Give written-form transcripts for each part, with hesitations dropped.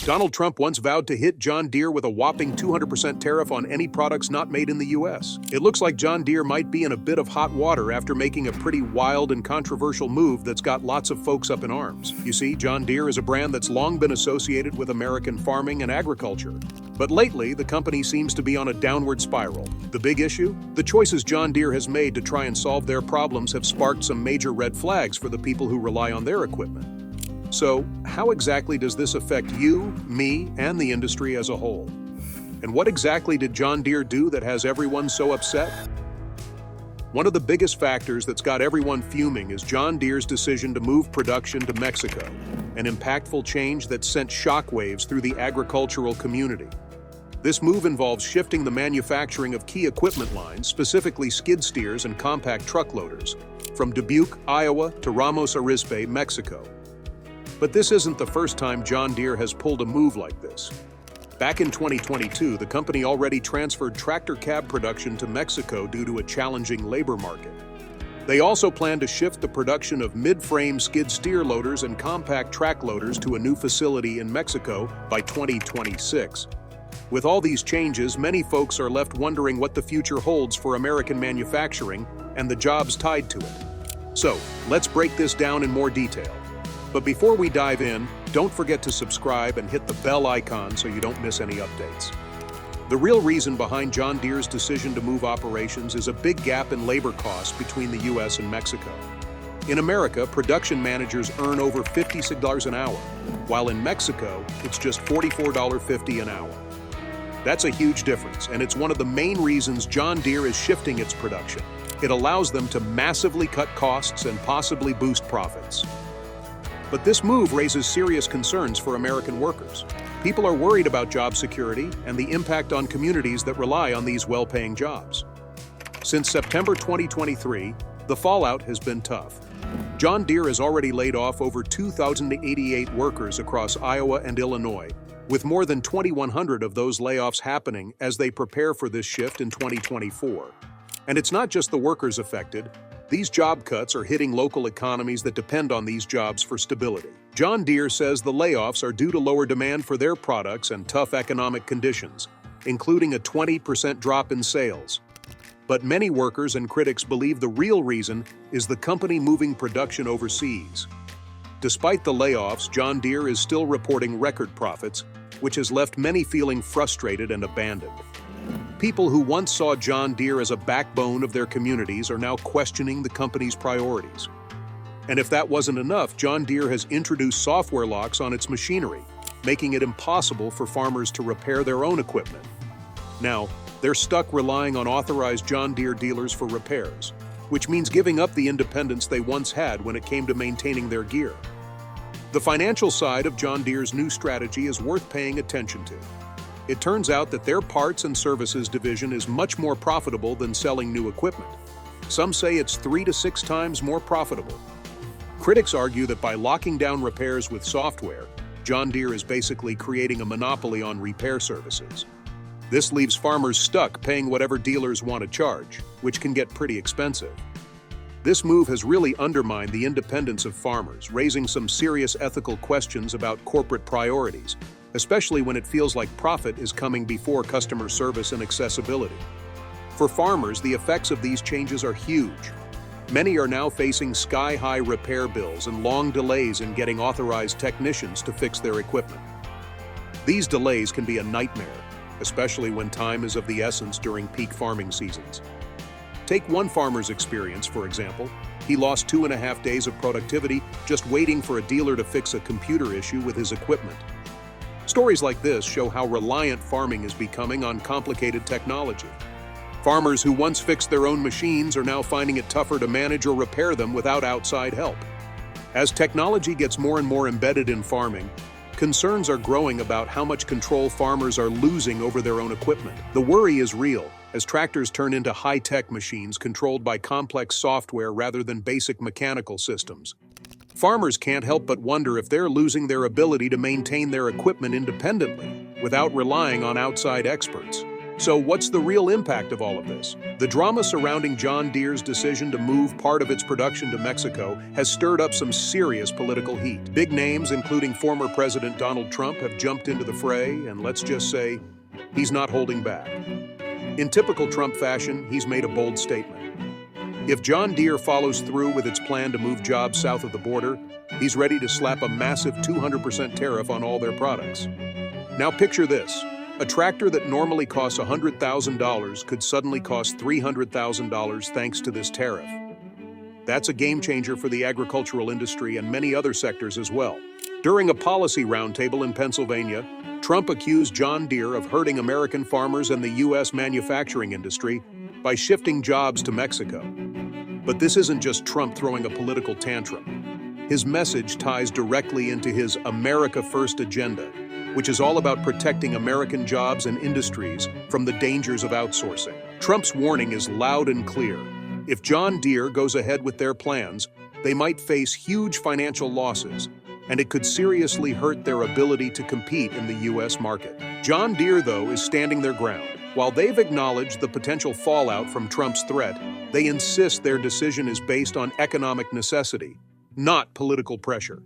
Donald Trump once vowed to hit John Deere with a whopping 200% tariff on any products not made in the US. It looks like John Deere might be in a bit of hot water after making a pretty wild and controversial move that's got lots of folks up in arms. You see, John Deere is a brand that's long been associated with American farming and agriculture. But lately, the company seems to be on a downward spiral. The big issue? The choices John Deere has made to try and solve their problems have sparked some major red flags for the people who rely on their equipment. So, how exactly does this affect you, me, and the industry as a whole? And what exactly did John Deere do that has everyone so upset? One of the biggest factors that's got everyone fuming is John Deere's decision to move production to Mexico, an impactful change that sent shockwaves through the agricultural community. This move involves shifting the manufacturing of key equipment lines, specifically skid steers and compact truck loaders, from Dubuque, Iowa to Ramos Arizpe, Mexico. But this isn't the first time John Deere has pulled a move like this. Back in 2022, the company already transferred tractor cab production to Mexico due to a challenging labor market. They also plan to shift the production of mid-frame skid steer loaders and compact track loaders to a new facility in Mexico by 2026. With all these changes, many folks are left wondering what the future holds for American manufacturing and the jobs tied to it. So, let's break this down in more detail. But before we dive in, don't forget to subscribe and hit the bell icon so you don't miss any updates. The real reason behind John Deere's decision to move operations is a big gap in labor costs between the US and Mexico. In America, production managers earn over $56 an hour, while in Mexico, it's just $44.50 an hour. That's a huge difference, and it's one of the main reasons John Deere is shifting its production. It allows them to massively cut costs and possibly boost profits. But this move raises serious concerns for American workers. People are worried about job security and the impact on communities that rely on these well-paying jobs. Since September 2023, the fallout has been tough. John Deere has already laid off over 2,088 workers across Iowa and Illinois, with more than 2,100 of those layoffs happening as they prepare for this shift in 2024. And it's not just the workers affected. These job cuts are hitting local economies that depend on these jobs for stability. John Deere says the layoffs are due to lower demand for their products and tough economic conditions, including a 20% drop in sales. But many workers and critics believe the real reason is the company moving production overseas. Despite the layoffs, John Deere is still reporting record profits, which has left many feeling frustrated and abandoned. People who once saw John Deere as a backbone of their communities are now questioning the company's priorities. And if that wasn't enough, John Deere has introduced software locks on its machinery, making it impossible for farmers to repair their own equipment. Now, they're stuck relying on authorized John Deere dealers for repairs, which means giving up the independence they once had when it came to maintaining their gear. The financial side of John Deere's new strategy is worth paying attention to. It turns out that their parts and services division is much more profitable than selling new equipment. Some say it's 3 to 6 times more profitable. Critics argue that by locking down repairs with software, John Deere is basically creating a monopoly on repair services. This leaves farmers stuck paying whatever dealers want to charge, which can get pretty expensive. This move has really undermined the independence of farmers, raising some serious ethical questions about corporate priorities, especially when it feels like profit is coming before customer service and accessibility. For farmers, the effects of these changes are huge. Many are now facing sky-high repair bills and long delays in getting authorized technicians to fix their equipment. These delays can be a nightmare, especially when time is of the essence during peak farming seasons. Take one farmer's experience, for example. He lost 2.5 days of productivity just waiting for a dealer to fix a computer issue with his equipment. Stories like this show how reliant farming is becoming on complicated technology. Farmers who once fixed their own machines are now finding it tougher to manage or repair them without outside help. As technology gets more and more embedded in farming, concerns are growing about how much control farmers are losing over their own equipment. The worry is real, as tractors turn into high-tech machines controlled by complex software rather than basic mechanical systems. Farmers can't help but wonder if they're losing their ability to maintain their equipment independently without relying on outside experts. So what's the real impact of all of this? The drama surrounding John Deere's decision to move part of its production to Mexico has stirred up some serious political heat. Big names, including former President Donald Trump, have jumped into the fray, and let's just say, he's not holding back. In typical Trump fashion, he's made a bold statement. If John Deere follows through with its plan to move jobs south of the border, he's ready to slap a massive 200% tariff on all their products. Now picture this. A tractor that normally costs $100,000 could suddenly cost $300,000 thanks to this tariff. That's a game changer for the agricultural industry and many other sectors as well. During a policy roundtable in Pennsylvania, Trump accused John Deere of hurting American farmers and the U.S. manufacturing industry by shifting jobs to Mexico. But this isn't just Trump throwing a political tantrum. His message ties directly into his America First agenda, which is all about protecting American jobs and industries from the dangers of outsourcing. Trump's warning is loud and clear. If John Deere goes ahead with their plans, they might face huge financial losses, and it could seriously hurt their ability to compete in the U.S. market. John Deere, though, is standing their ground. While they've acknowledged the potential fallout from Trump's threat, they insist their decision is based on economic necessity, not political pressure.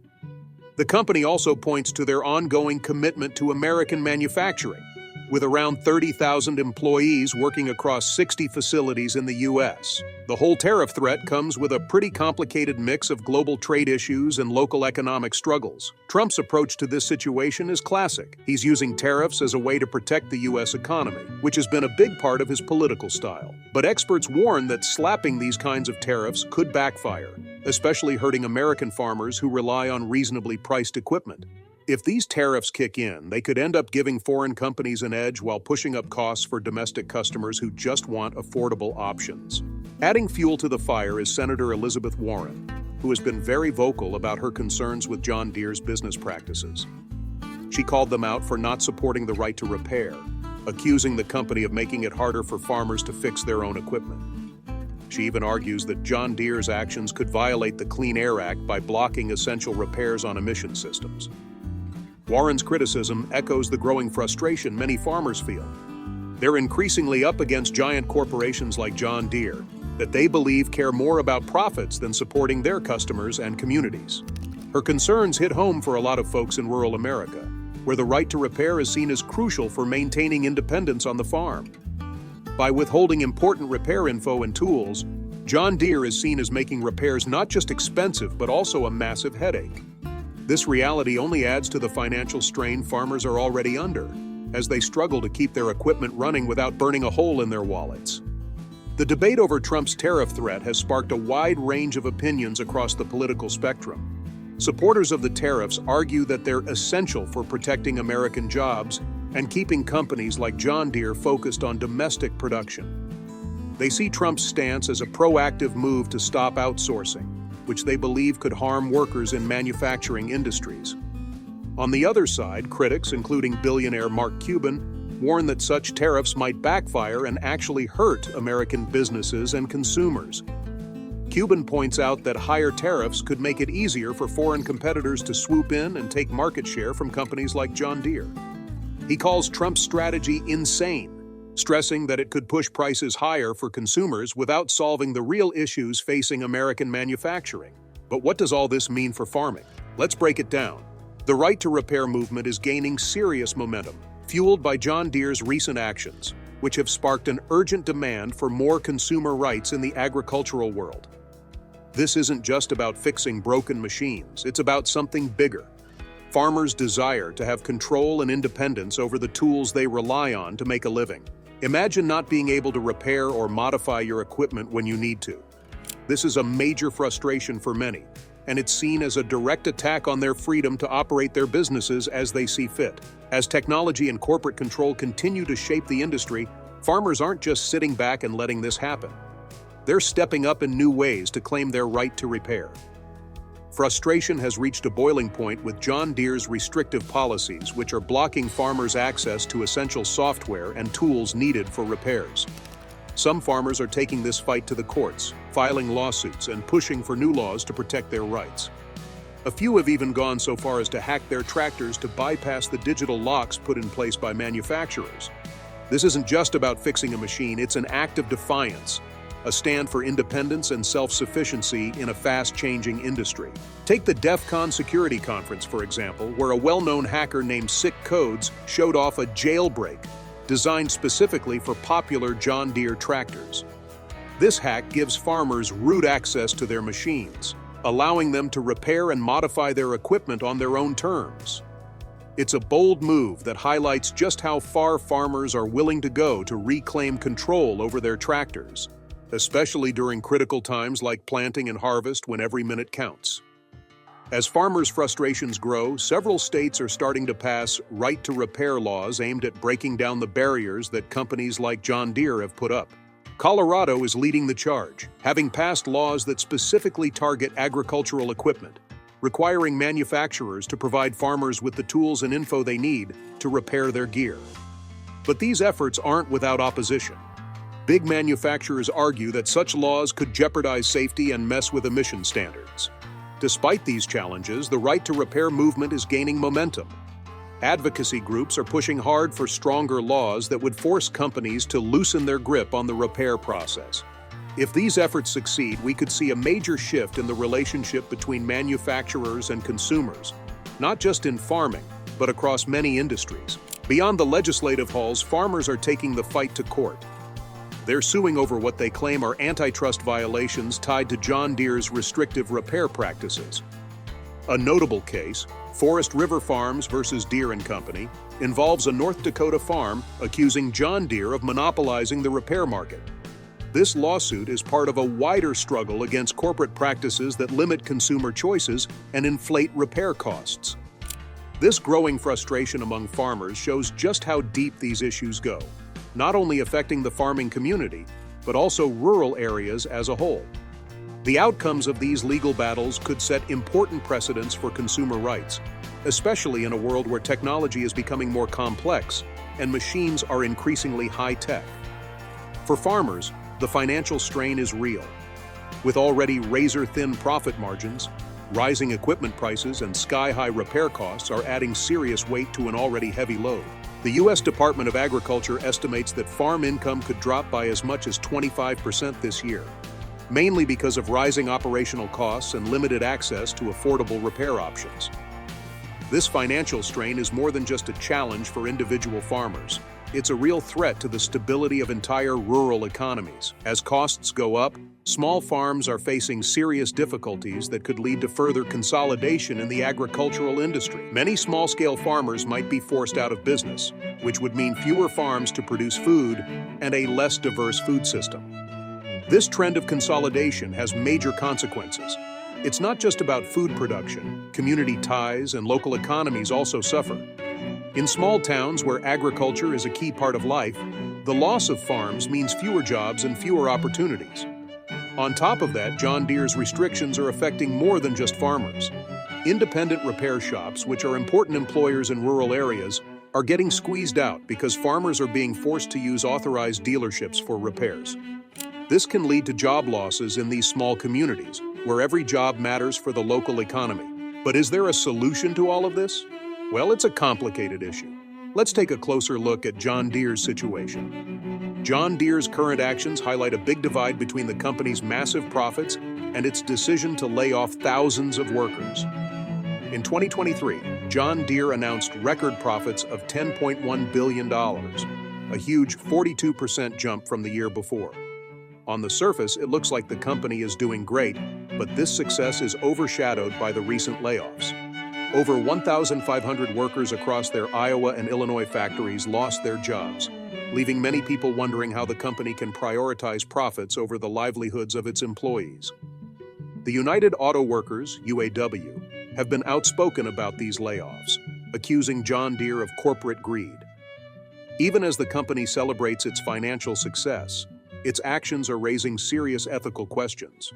The company also points to their ongoing commitment to American manufacturing, with around 30,000 employees working across 60 facilities in the U.S. The whole tariff threat comes with a pretty complicated mix of global trade issues and local economic struggles. Trump's approach to this situation is classic. He's using tariffs as a way to protect the U.S. economy, which has been a big part of his political style. But experts warn that slapping these kinds of tariffs could backfire, especially hurting American farmers who rely on reasonably priced equipment. If these tariffs kick in, they could end up giving foreign companies an edge while pushing up costs for domestic customers who just want affordable options. Adding fuel to the fire is Senator Elizabeth Warren, who has been very vocal about her concerns with John Deere's business practices. She called them out for not supporting the right to repair, accusing the company of making it harder for farmers to fix their own equipment. She even argues that John Deere's actions could violate the Clean Air Act by blocking essential repairs on emission systems. Warren's criticism echoes the growing frustration many farmers feel. They're increasingly up against giant corporations like John Deere that they believe care more about profits than supporting their customers and communities. Her concerns hit home for a lot of folks in rural America, where the right to repair is seen as crucial for maintaining independence on the farm. By withholding important repair info and tools, John Deere is seen as making repairs not just expensive but also a massive headache. This reality only adds to the financial strain farmers are already under, as they struggle to keep their equipment running without burning a hole in their wallets. The debate over Trump's tariff threat has sparked a wide range of opinions across the political spectrum. Supporters of the tariffs argue that they're essential for protecting American jobs and keeping companies like John Deere focused on domestic production. They see Trump's stance as a proactive move to stop outsourcing, which they believe could harm workers in manufacturing industries. On the other side, critics, including billionaire Mark Cuban, warn that such tariffs might backfire and actually hurt American businesses and consumers. Cuban points out that higher tariffs could make it easier for foreign competitors to swoop in and take market share from companies like John Deere. He calls Trump's strategy insane, stressing that it could push prices higher for consumers without solving the real issues facing American manufacturing. But what does all this mean for farming? Let's break it down. The right to repair movement is gaining serious momentum, fueled by John Deere's recent actions, which have sparked an urgent demand for more consumer rights in the agricultural world. This isn't just about fixing broken machines, it's about something bigger. Farmers desire to have control and independence over the tools they rely on to make a living. Imagine not being able to repair or modify your equipment when you need to. This is a major frustration for many, and it's seen as a direct attack on their freedom to operate their businesses as they see fit. As technology and corporate control continue to shape the industry, farmers aren't just sitting back and letting this happen. They're stepping up in new ways to claim their right to repair. Frustration has reached a boiling point with John Deere's restrictive policies, which are blocking farmers' access to essential software and tools needed for repairs. Some farmers are taking this fight to the courts, filing lawsuits and pushing for new laws to protect their rights. A few have even gone so far as to hack their tractors to bypass the digital locks put in place by manufacturers. This isn't just about fixing a machine, it's an act of defiance, a stand for independence and self-sufficiency in a fast-changing industry. Take the DEF CON security conference, for example, where a well-known hacker named Sick Codes showed off a jailbreak designed specifically for popular John Deere tractors. This hack gives farmers root access to their machines, allowing them to repair and modify their equipment on their own terms. It's a bold move that highlights just how far farmers are willing to go to reclaim control over their tractors, especially during critical times like planting and harvest when every minute counts. As farmers' frustrations grow, several states are starting to pass right-to-repair laws aimed at breaking down the barriers that companies like John Deere have put up. Colorado is leading the charge, having passed laws that specifically target agricultural equipment, requiring manufacturers to provide farmers with the tools and info they need to repair their gear. But these efforts aren't without opposition. Big manufacturers argue that such laws could jeopardize safety and mess with emission standards. Despite these challenges, the right-to-repair movement is gaining momentum. Advocacy groups are pushing hard for stronger laws that would force companies to loosen their grip on the repair process. If these efforts succeed, we could see a major shift in the relationship between manufacturers and consumers, not just in farming, but across many industries. Beyond the legislative halls, farmers are taking the fight to court. They're suing over what they claim are antitrust violations tied to John Deere's restrictive repair practices. A notable case, Forest River Farms versus Deere & Company, involves a North Dakota farm accusing John Deere of monopolizing the repair market. This lawsuit is part of a wider struggle against corporate practices that limit consumer choices and inflate repair costs. This growing frustration among farmers shows just how deep these issues go, not only affecting the farming community, but also rural areas as a whole. The outcomes of these legal battles could set important precedents for consumer rights, especially in a world where technology is becoming more complex and machines are increasingly high-tech. For farmers, the financial strain is real. With already razor-thin profit margins, rising equipment prices and sky-high repair costs are adding serious weight to an already heavy load. The U.S. Department of Agriculture estimates that farm income could drop by as much as 25% this year, mainly because of rising operational costs and limited access to affordable repair options. This financial strain is more than just a challenge for individual farmers. It's a real threat to the stability of entire rural economies. As costs go up, small farms are facing serious difficulties that could lead to further consolidation in the agricultural industry. Many small-scale farmers might be forced out of business, which would mean fewer farms to produce food and a less diverse food system. This trend of consolidation has major consequences. It's not just about food production. Community ties and local economies also suffer. In small towns where agriculture is a key part of life, the loss of farms means fewer jobs and fewer opportunities. On top of that, John Deere's restrictions are affecting more than just farmers. Independent repair shops, which are important employers in rural areas, are getting squeezed out because farmers are being forced to use authorized dealerships for repairs. This can lead to job losses in these small communities, where every job matters for the local economy. But is there a solution to all of this? Well, it's a complicated issue. Let's take a closer look at John Deere's situation. John Deere's current actions highlight a big divide between the company's massive profits and its decision to lay off thousands of workers. In 2023, John Deere announced record profits of $10.1 billion, a huge 42% jump from the year before. On the surface, it looks like the company is doing great, but this success is overshadowed by the recent layoffs. Over 1,500 workers across their Iowa and Illinois factories lost their jobs, leaving many people wondering how the company can prioritize profits over the livelihoods of its employees. The United Auto Workers, UAW, have been outspoken about these layoffs, accusing John Deere of corporate greed. Even as the company celebrates its financial success, its actions are raising serious ethical questions.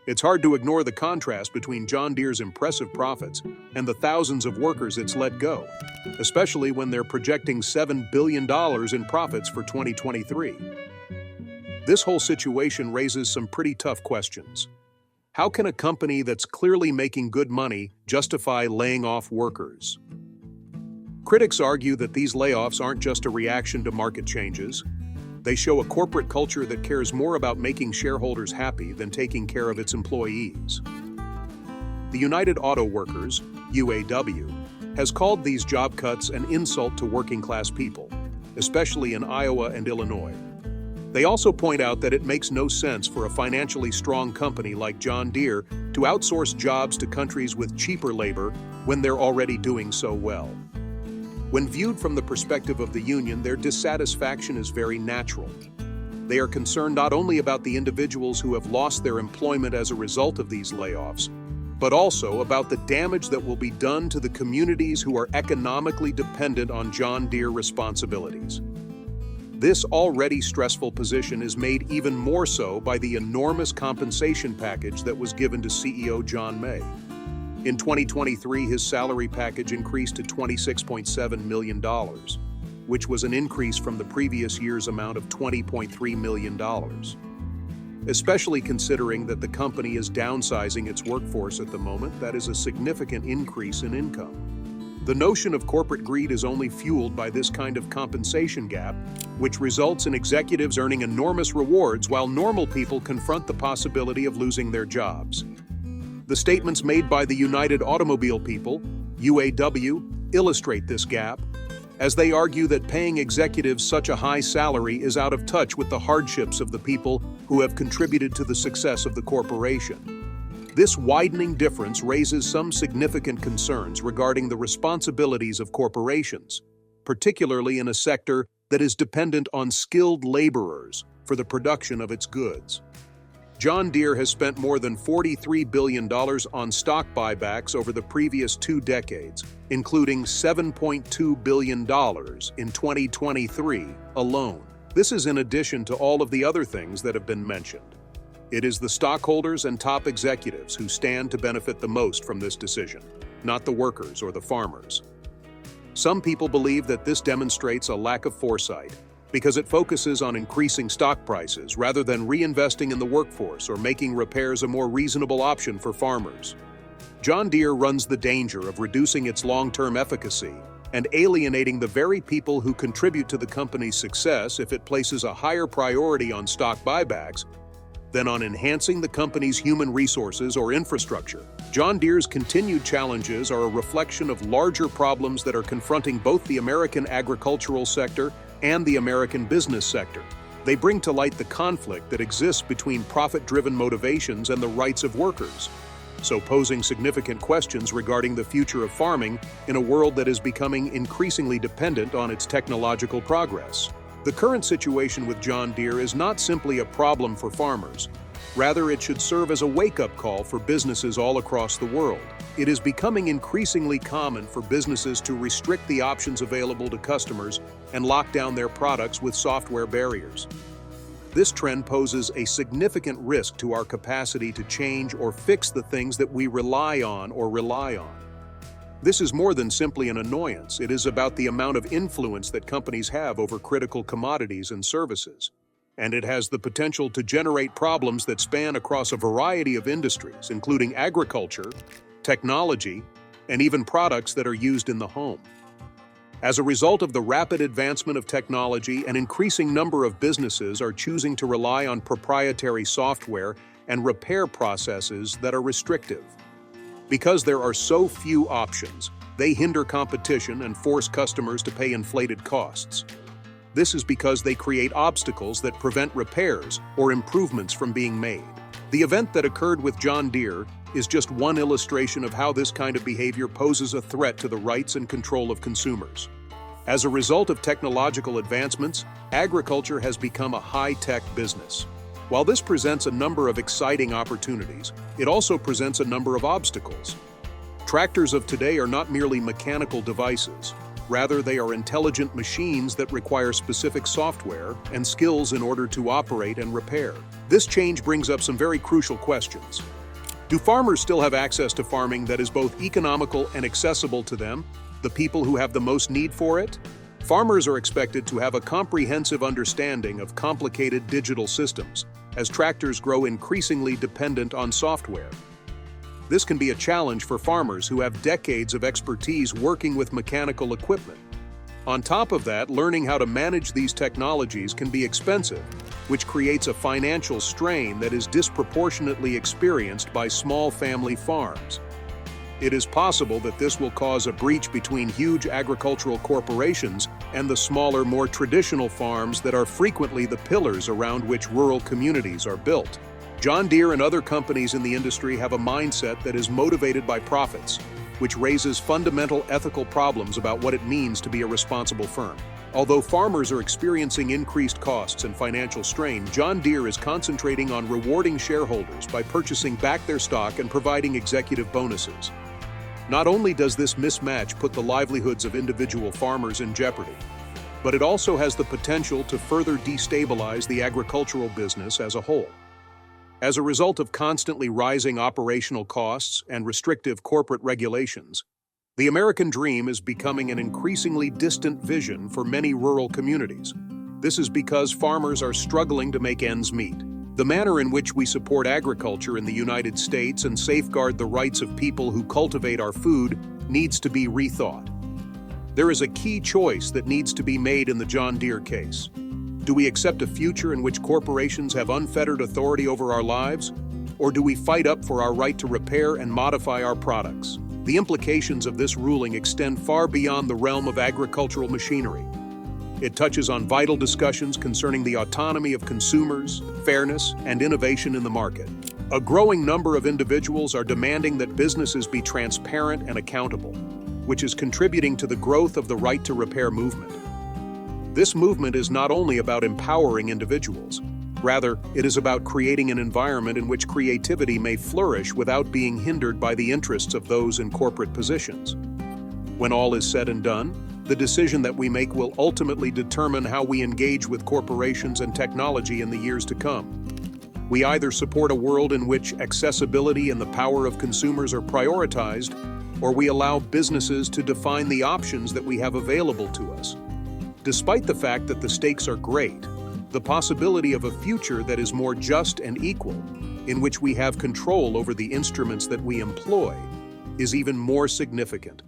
It's hard to ignore the contrast between John Deere's impressive profits and the thousands of workers it's let go, especially when they're projecting $7 billion in profits for 2023. This whole situation raises some pretty tough questions. How can a company that's clearly making good money justify laying off workers? Critics argue that these layoffs aren't just a reaction to market changes. They show a corporate culture that cares more about making shareholders happy than taking care of its employees. The United Auto Workers, UAW, has called these job cuts an insult to working-class people, especially in Iowa and Illinois. They also point out that it makes no sense for a financially strong company like John Deere to outsource jobs to countries with cheaper labor when they're already doing so well. When viewed from the perspective of the union, their dissatisfaction is very natural. They are concerned not only about the individuals who have lost their employment as a result of these layoffs, but also about the damage that will be done to the communities who are economically dependent on John Deere responsibilities. This already stressful position is made even more so by the enormous compensation package that was given to CEO John May. In 2023, his salary package increased to $26.7 million, which was an increase from the previous year's amount of $20.3 million. Especially considering that the company is downsizing its workforce at the moment, that is a significant increase in income. The notion of corporate greed is only fueled by this kind of compensation gap, which results in executives earning enormous rewards while normal people confront the possibility of losing their jobs. The statements made by the United Automobile People, UAW, illustrate this gap, as they argue that paying executives such a high salary is out of touch with the hardships of the people who have contributed to the success of the corporation. This widening difference raises some significant concerns regarding the responsibilities of corporations, particularly in a sector that is dependent on skilled laborers for the production of its goods. John Deere has spent more than $43 billion on stock buybacks over the previous 2 decades, including $7.2 billion in 2023 alone. This is in addition to all of the other things that have been mentioned. It is the stockholders and top executives who stand to benefit the most from this decision, not the workers or the farmers. Some people believe that this demonstrates a lack of foresight, because it focuses on increasing stock prices rather than reinvesting in the workforce or making repairs a more reasonable option for farmers. John Deere runs the danger of reducing its long-term efficacy and alienating the very people who contribute to the company's success if it places a higher priority on stock buybacks than on enhancing the company's human resources or infrastructure. John Deere's continued challenges are a reflection of larger problems that are confronting both the American agricultural sector and the American business sector. They bring to light the conflict that exists between profit-driven motivations and the rights of workers, so posing significant questions regarding the future of farming in a world that is becoming increasingly dependent on its technological progress. The current situation with John Deere is not simply a problem for farmers. Rather, it should serve as a wake-up call for businesses all across the world. It is becoming increasingly common for businesses to restrict the options available to customers and lock down their products with software barriers. This trend poses a significant risk to our capacity to change or fix the things that we rely on. This is more than simply an annoyance. It is about the amount of influence that companies have over critical commodities and services. And it has the potential to generate problems that span across a variety of industries, including agriculture, technology, and even products that are used in the home. As a result of the rapid advancement of technology, an increasing number of businesses are choosing to rely on proprietary software and repair processes that are restrictive. Because there are so few options, they hinder competition and force customers to pay inflated costs. This is because they create obstacles that prevent repairs or improvements from being made. The event that occurred with John Deere is just one illustration of how this kind of behavior poses a threat to the rights and control of consumers. As a result of technological advancements, agriculture has become a high-tech business. While this presents a number of exciting opportunities, it also presents a number of obstacles. Tractors of today are not merely mechanical devices. Rather, they are intelligent machines that require specific software and skills in order to operate and repair. This change brings up some very crucial questions. Do farmers still have access to farming that is both economical and accessible to them, the people who have the most need for it? Farmers are expected to have a comprehensive understanding of complicated digital systems, as tractors grow increasingly dependent on software. This can be a challenge for farmers who have decades of expertise working with mechanical equipment. On top of that, learning how to manage these technologies can be expensive, which creates a financial strain that is disproportionately experienced by small family farms. It is possible that this will cause a breach between huge agricultural corporations and the smaller, more traditional farms that are frequently the pillars around which rural communities are built. John Deere and other companies in the industry have a mindset that is motivated by profits, which raises fundamental ethical problems about what it means to be a responsible firm. Although farmers are experiencing increased costs and financial strain, John Deere is concentrating on rewarding shareholders by purchasing back their stock and providing executive bonuses. Not only does this mismatch put the livelihoods of individual farmers in jeopardy, but it also has the potential to further destabilize the agricultural business as a whole. As a result of constantly rising operational costs and restrictive corporate regulations, the American dream is becoming an increasingly distant vision for many rural communities. This is because farmers are struggling to make ends meet. The manner in which we support agriculture in the United States and safeguard the rights of people who cultivate our food needs to be rethought. There is a key choice that needs to be made in the John Deere case. Do we accept a future in which corporations have unfettered authority over our lives? Or do we fight up for our right to repair and modify our products? The implications of this ruling extend far beyond the realm of agricultural machinery. It touches on vital discussions concerning the autonomy of consumers, fairness, and innovation in the market. A growing number of individuals are demanding that businesses be transparent and accountable, which is contributing to the growth of the right to repair movement. This movement is not only about empowering individuals, rather, it is about creating an environment in which creativity may flourish without being hindered by the interests of those in corporate positions. When all is said and done, the decision that we make will ultimately determine how we engage with corporations and technology in the years to come. We either support a world in which accessibility and the power of consumers are prioritized, or we allow businesses to define the options that we have available to us. Despite the fact that the stakes are great, the possibility of a future that is more just and equal, in which we have control over the instruments that we employ, is even more significant.